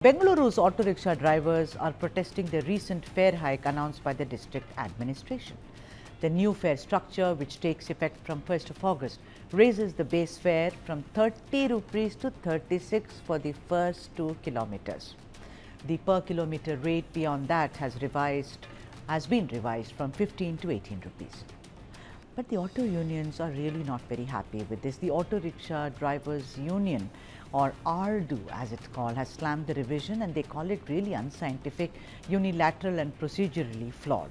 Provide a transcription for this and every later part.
Bengaluru's auto rickshaw drivers are protesting the recent fare hike announced by the district administration. The new fare structure, which takes effect from 1st of August, raises the base fare from 30 rupees to 36 for the first 2 kilometers. The per kilometer rate beyond that has been revised from 15 to 18 rupees. But the auto unions are really not very happy with this. The Auto Rickshaw Drivers Union, or RDU as it's called, has slammed the revision, and they call it really unscientific, unilateral and procedurally flawed.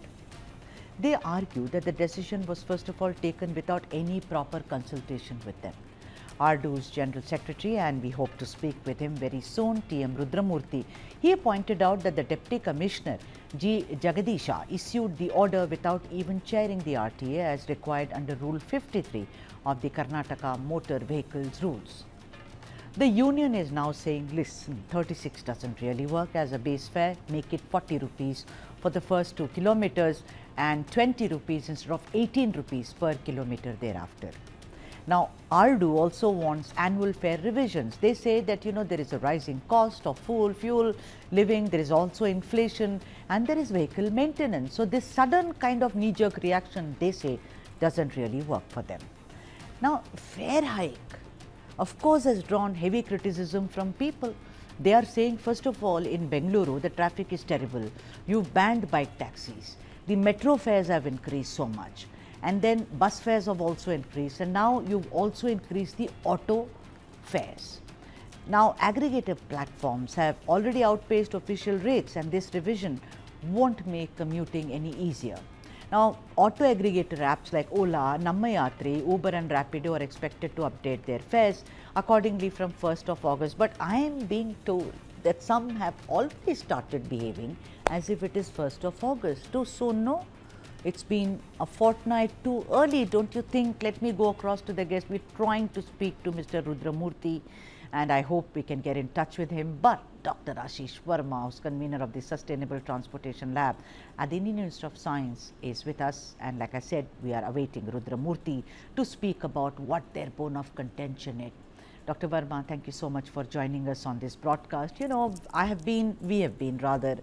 They argue that the decision was first of all taken without any proper consultation with them. RDU's General Secretary, and we hope to speak with him very soon, T.M. Rudramurthy, he pointed out that the Deputy Commissioner G. Jagadisha issued the order without even chairing the RTA as required under Rule 53 of the Karnataka Motor Vehicles Rules. The union is now saying, listen, 36 doesn't really work as a base fare, make it 40 rupees for the first 2 kilometers and 20 rupees instead of 18 rupees per kilometer thereafter. Now, RDU also wants annual fare revisions. They say that, there is a rising cost of fuel, living, there is also inflation, and there is vehicle maintenance. So, this sudden kind of knee-jerk reaction, they say, doesn't really work for them. Now, fare hike, of course, has drawn heavy criticism from people. They are saying, first of all, in Bengaluru, the traffic is terrible. You've banned bike taxis. The metro fares have increased so much. And then bus fares have also increased, and now you've also increased the auto fares. Now, aggregator platforms have already outpaced official rates, and this revision won't make commuting any easier. Now, auto aggregator apps like Ola, Nammayatri, Uber and Rapido are expected to update their fares accordingly from 1st of August. But I am being told that some have already started behaving as if it is 1st of August. Too soon, no? It's been a fortnight too early, don't you think? Let me go across to the guest. We're trying to speak to Mr. Rudramurthy, and I hope we can get in touch with him. But Dr. Ashish Verma, who's convener of the Sustainable Transportation Lab at the Indian Institute of Science, is with us. And like I said, we are awaiting Rudramurthy to speak about what their bone of contention is. Dr. Verma, thank you so much for joining us on this broadcast. We have been rather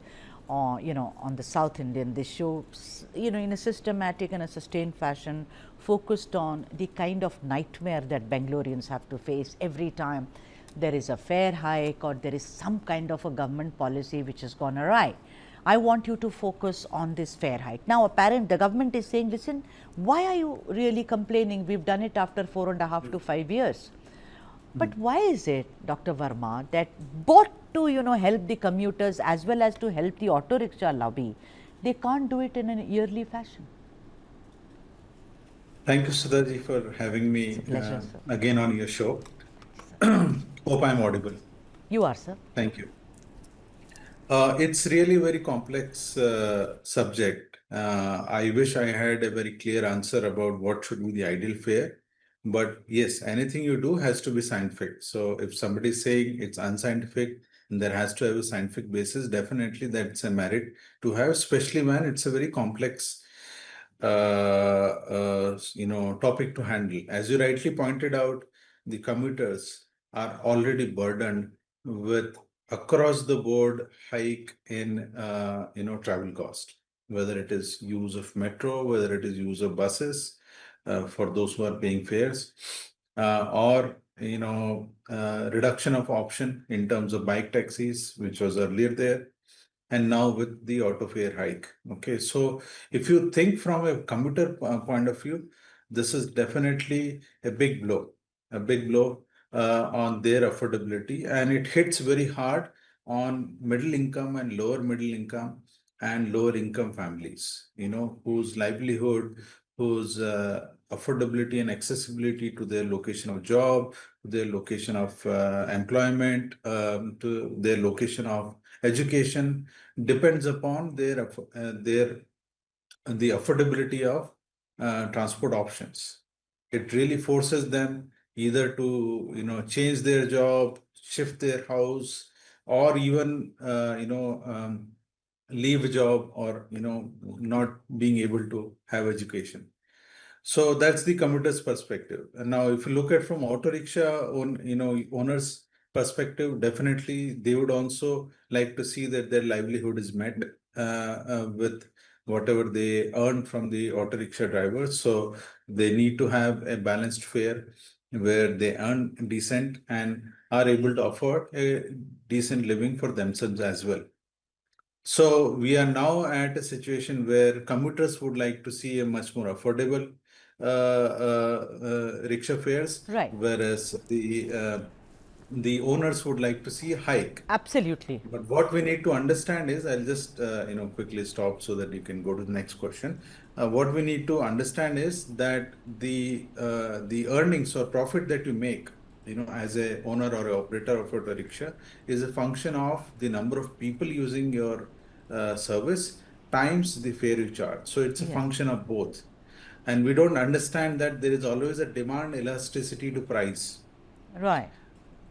on the South Indian, this show, in a systematic and a sustained fashion, focused on the kind of nightmare that Bangaloreans have to face every time there is a fare hike or there is some kind of a government policy which has gone awry. I want you to focus on this fare hike. Now, the government is saying, listen, why are you really complaining? We've done it after 4.5 to 5 years. But why is it, Dr. Verma, that both to help the commuters as well as to help the auto rickshaw lobby, they can't do it in a yearly fashion? Thank you, Sudhaji, for having me again on your show. Hope I'm audible. You are, sir. Thank you. It's really a very complex subject. I wish I had a very clear answer about what should be the ideal fare. But yes, anything you do has to be scientific. So if somebody is saying it's unscientific and there has to have a scientific basis, definitely that's a merit to have, especially when it's a very complex topic to handle. As you rightly pointed out, the commuters are already burdened with across the board hike in travel cost, whether it is use of metro, whether it is use of buses, for those who are paying fares, or reduction of option in terms of bike taxis, which was earlier there, and now with the auto fare hike. Okay, so if you think from a commuter point of view, this is definitely a big blow on their affordability, and it hits very hard on middle income and lower middle income and lower income families, whose livelihood, whose affordability and accessibility to their location of job, to their location of employment, to their location of education depends upon the affordability of transport options. It really forces them either to change their job, shift their house, or even leave a job, or not being able to have education. So that's the commuter's perspective. And now, if you look at from auto rickshaw owners perspective, definitely they would also like to see that their livelihood is met with whatever they earn from the auto rickshaw drivers. So they need to have a balanced fare where they earn decent and are able to afford a decent living for themselves as well. So we are now at a situation where commuters would like to see a much more affordable rickshaw fares, Right. whereas the owners would like to see a hike. Absolutely. But what we need to understand is, I'll just quickly stop so that you can go to the next question. What we need to understand is that the earnings or profit that you make, as a owner or a operator of a rickshaw, is a function of the number of people using your service times the fare you charge. So it's a Yeah. function of both. And we don't understand that there is always a demand elasticity to price. Right.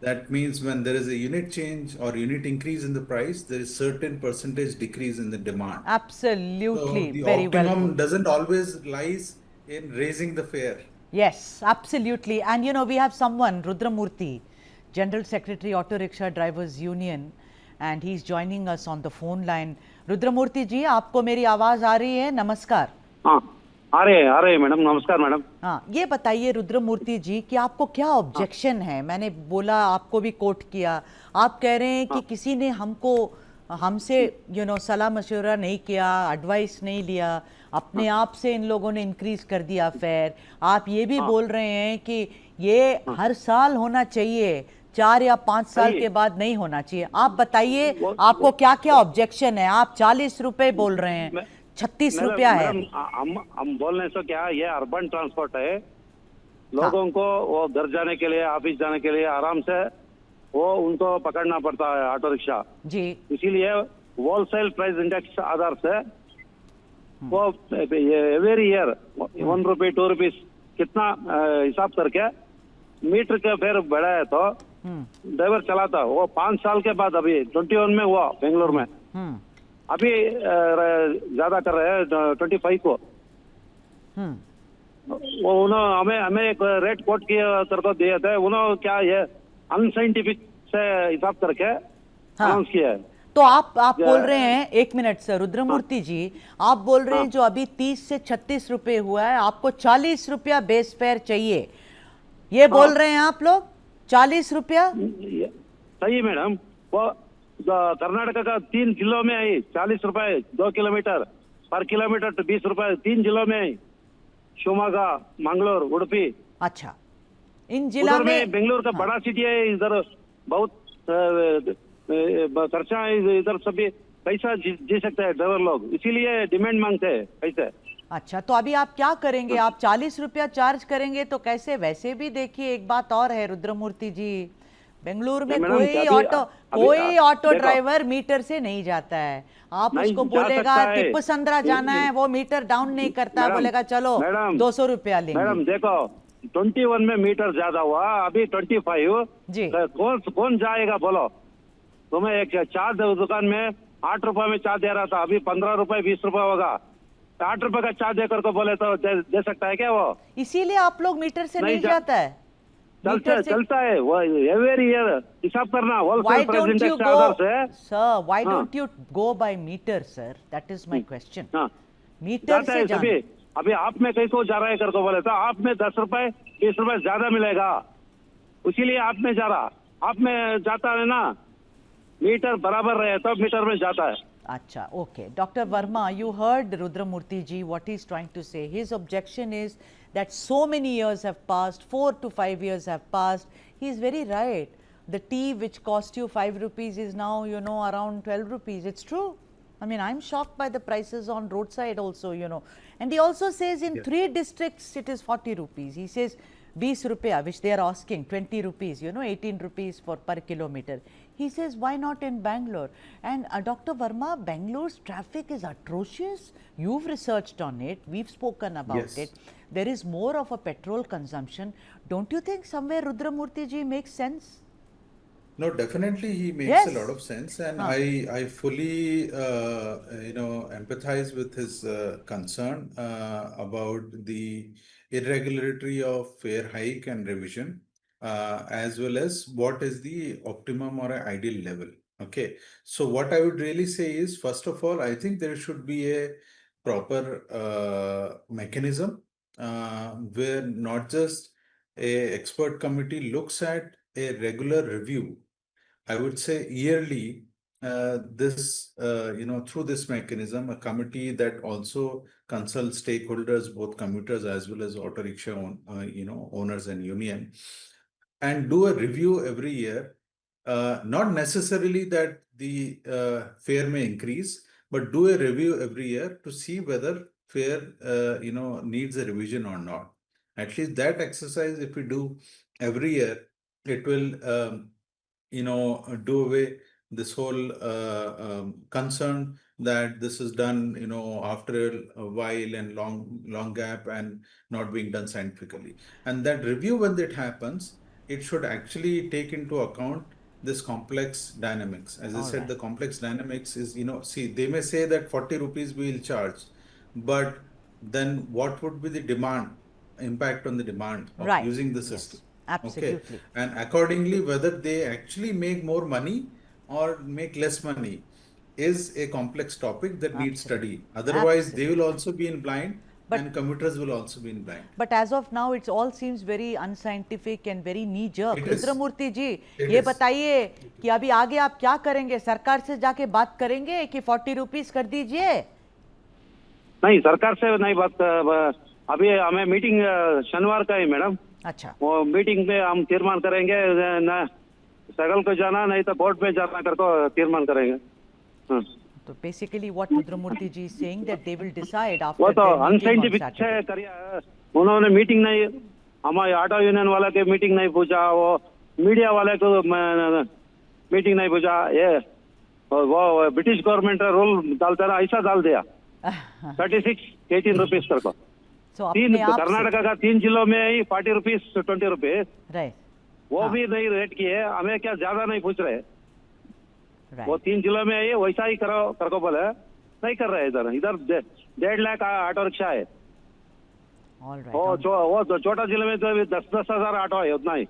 That means when there is a unit change or unit increase in the price, there is certain percentage decrease in the demand. Absolutely. So the Very well optimum put. doesn't always lies in raising the fare. Yes, absolutely. And we have someone, Rudramurthy, General Secretary Auto Rickshaw Drivers Union, and he's joining us on the phone line. Rudramurthy ji, आपको मेरी आवाज आ रही है? नमस्कार. हाँ, आ रहे हैं madam. नमस्कार मैडम. हाँ, ये बताइए रुद्रमूर्ति जी कि आपको क्या ऑब्जेक्शन है? मैंने बोला, आपको भी कोट किया, आप कह रहे हैं कि किसी ने हमसे सलाह मशवरा नहीं किया, एडवाइस नहीं लिया, अपने आप से इन लोगों ने इंक्रीज कर दिया फेयर. आप ये भी बोल रहे हैं कि ये हर साल होना चाहिए, 4 या 5 साल के बाद नहीं होना चाहिए. आप बताइए आपको क्या क्या ऑब्जेक्शन है? आप 40 रुपए बोल रहे हैं, 36 रुपया है. हम बोलने से क्या, ये अर्बन ट्रांसपोर्ट है. लोगों को वो घर जाने के लिए, ऑफिस जाने के लिए आराम से वो उनको पकड़ना पड़ता है ऑटो रिक्शा जी. इसीलिए होलसेल प्राइस इंडेक्स आधार से वो एवरी ईयर 1 रुपये 2 रुपीज कितना हिसाब करके मीटर के फेयर बढ़ा है. तो ड्राइवर चलाता, वो 5 साल के बाद अभी 21 में हुआ बेंगलुरु में. अभी ज्यादा कर रहे हैं 25 को. वो उन्होंने हमें एक रेट कोट किया करके दिए थे. उन्होंने क्या ये अनसाइंटिफिक से हिसाब करके अनाउंस किया है. तो आप बोल रहे हैं, 1 मिनट सर, रुद्रमूर्ति जी, आप बोल रहे हैं जो अभी 30 से 36 रुपए हुआ है, आपको 40 रुपया बेस फेयर चाहिए, ये बोल रहे हैं आप लोग? 40 रुपया सही मैडम. वो कर्नाटक का 3 जिलों में आई 40 रुपए 2 किलोमीटर पर किलोमीटर, तो 20 रुपए 3 जिलों में आई, शिवमोगा, मंगलोर, उडुपी. अच्छा, इन जिला में बेंगलुरु का बड़ा सिटी है, इधर बहुत खर्चा है, इधर सभी पैसा जी सकते हैं ड्राइवर लोग, इसीलिए डिमांड मांगते हैं पैसे. अच्छा, तो अभी आप क्या करेंगे? आप 40 रुपया चार्ज करेंगे तो कैसे? वैसे भी देखिए, एक बात और है रुद्रमूर्ति जी, बेंगलुरु में कोई ऑटो ड्राइवर मीटर से नहीं जाता है. आप उसको बोलेगा तिप्पसंद्रा जाना है, वो मीटर डाउन नहीं करता, बोलेगा चलो 200 रुपया लेंगे. मैडम देखो, 21 में मीटर ज्यादा हुआ, अभी 25 जी. कौन जाएगा बोलो? तुम्हें एक चाय दुकान में 8 रुपए में चाय दे रहा था, अभी 15 रुपए 20 रुपए होगा. 8 रुपए का चाय देकर को बोले तो दे सकता है क्या वो? इसीलिए आप लोग मीटर से नहीं जाता है. चलता है वो एवरी ईयर हिसाब करना. Why don't you go, sir? Why don't you go by meter, sir? That is my question. Meter से जाना. अभी आप में कहीं को जा रहा है करके बोले तो आप में 10 रुपए 20 रुपए ज्यादा मिलेगा, इसीलिए आप में जा रहा. आप में जाता है ना, मीटर बराबर रहे तो मीटर में जाता है. Acha, okay. Dr. Verma, you heard Rudramurthy ji, what he's trying to say. His objection is that so many years have passed, 4 to 5 years have passed. He's very right. The tea which cost you 5 rupees is now, around 12 rupees. It's true. I mean, I'm shocked by the prices on roadside also, And he also says in 3 districts it is 40 rupees. He says 20 rupees, which they are asking, 20 rupees, 18 rupees per kilometer. He says, why not in Bangalore? And Dr. Verma, Bangalore's traffic is atrocious. You've researched on it. We've spoken about it. There is more of a petrol consumption. Don't you think somewhere Rudramurthy ji makes sense? No, definitely he makes a lot of sense, and I fully empathize with his concern about the irregularity of fare hike and revision. as well as what is the optimum or an ideal level. Okay, so what I would really say is, first of all, I think there should be a proper mechanism where not just a expert committee looks at a regular review. I would say yearly, through this mechanism, a committee that also consults stakeholders, both commuters as well as auto rickshaw owners and union, and do a review every year. Not necessarily that the fare may increase, but do a review every year to see whether fare needs a revision or not. At least that exercise, if we do every year, it will do away this whole concern that this is done after a while and long gap and not being done scientifically. And that review, when it happens, it should actually take into account this complex dynamics. As I All said, right. the complex dynamics is, see, they may say that 40 rupees we will charge, but then what would be the demand, impact on the demand of Right. using the Yes, system? absolutely. Okay, and accordingly, whether they actually make more money or make less money is a complex topic that needs Absolutely. study. Otherwise, they will Absolutely. also be in blind, But- and commuters will also be in blind. But as of now, it all seems very unscientific and very knee jerk. It is. रुद्रमूर्ति ji, It ये is. बताइए कि अभी आगे आप क्या करेंगे? सरकार से जाके बात करेंगे कि 40 रुपीस कर दीजिए? नहीं, सरकार से नहीं बात। अभी हमें मीटिंग शनिवार का है मैडम। अच्छा, वो मीटिंग में हम तीर्मान करेंगे, न सगल को जाना नहीं तो बोर्ड पे जाना करके तीर्मान करेंगे। हाँ। तो basically what Rudramurthy ji is saying that they will decide after वो तो अनसाइंटिफिक से करिए। उन्होंने मीटिंग नहीं, हमारे ऑटो यूनियन वाला के मीटिंग नहीं पूछा, वो मीडिया वाले को मीटिंग नहीं पूछा। ये वो ब्रिटिश गवर्नमेंट रूल डालता रहा, ऐसा डाल दिया 36-18 रुपीज करके। सो तीन अपने आप कर्नाटका का 3 जिलों में ही 40 रुपीज 20 रुपीज, राइट वो भी नहीं रेट किए। हमें क्या ज्यादा नहीं पूछ रहे, वो राइट 3 जिलों में ही वैसा ही करो करको बोले, नहीं कर रहे। इधर 1.5 लाख ऑटो रिक्शा है। ऑल राइट वो छोटा जिले में तो 10,000 ऑटो है, उतना ही।